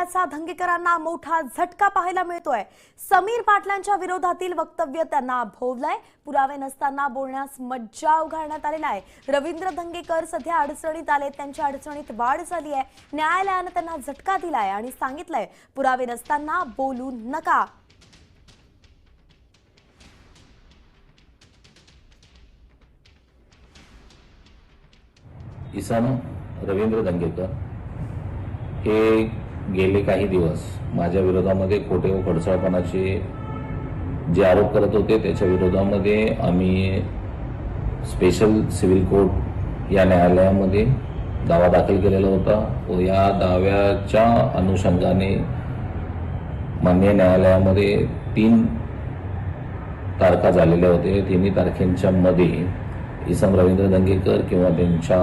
न्यायालयाचा धंगेकरांना मोठा झटका पाहायला मिळतोय। समीर पाटलांच्या विरोधातील वक्तव्य त्यांना भोवलंय। पुरावे नसताना बोलण्यास मज्जाव घालण्यात आलेला आहे। रवींद्र धंगेकर सध्या अडचणीत आले, त्यांच्या अडचणीत वाढ झाली आहे। न्यायालयाने त्यांना झटका दिलाय आणि सांगितलंय पुरावे नसताना बोलू नका। इसम रवींद्र धंगेकर हे गेले काही दिवस माझ्या विरोधामध्ये खोटे व खडसाळपणाचे जे आरोप करत होते त्याच्या विरोधामध्ये आम्ही स्पेशल सिव्हिल कोर्ट या न्यायालयामध्ये दावा दाखल केलेला होता व या दाव्याच्या अनुषंगाने माननीय न्यायालयामध्ये 3 तारखा झालेल्या होते। तिन्ही तारखेच्या मध्ये इसम रवींद्र धंगेकर किंवा त्यांच्या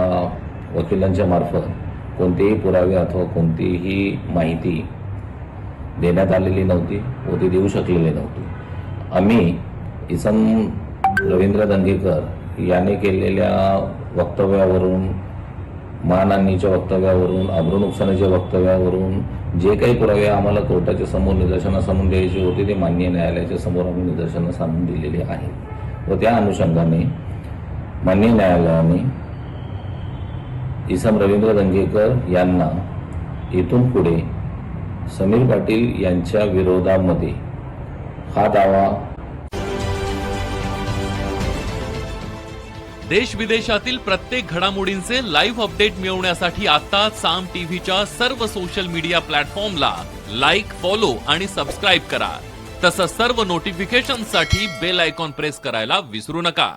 वकिलांच्या मार्फत कोणतेही पुरावे अथवा कोणतीही माहिती देण्यात आलेली नव्हती व ते देऊ शकलेले नव्हते। आम्ही इसम रवींद्र धंगेकर याने केलेल्या वक्तव्यावरून, मानहानीच्या वक्तव्यावरून, अब्रू नुकसानीच्या वक्तव्यावरून जे काही पुरावे आम्हाला कोर्टाच्या समोर निदर्शनास आणून द्यायचे होते ते माननीय न्यायालयाच्या समोर आम्ही निदर्शनास आणून दिलेले आहेत व त्या अनुषंगाने माननीय न्यायालयाने इसम रवींद्र धंगेकर यांना इथून पुढे समीर पाटील यांच्या विरोधामध्ये हा दावा देश विदेशातील प्रत्येक घडामोडींचे लाईव्ह अपडेट मिळवण्यासाठी आता साम टीव्हीच्या सर्व सोशल मीडिया प्लॅटफॉर्मला लाईक, फॉलो आणि सबस्क्राईब करा। तसंच सर्व नोटिफिकेशनसाठी बेल आयकॉन प्रेस करायला विसरू नका।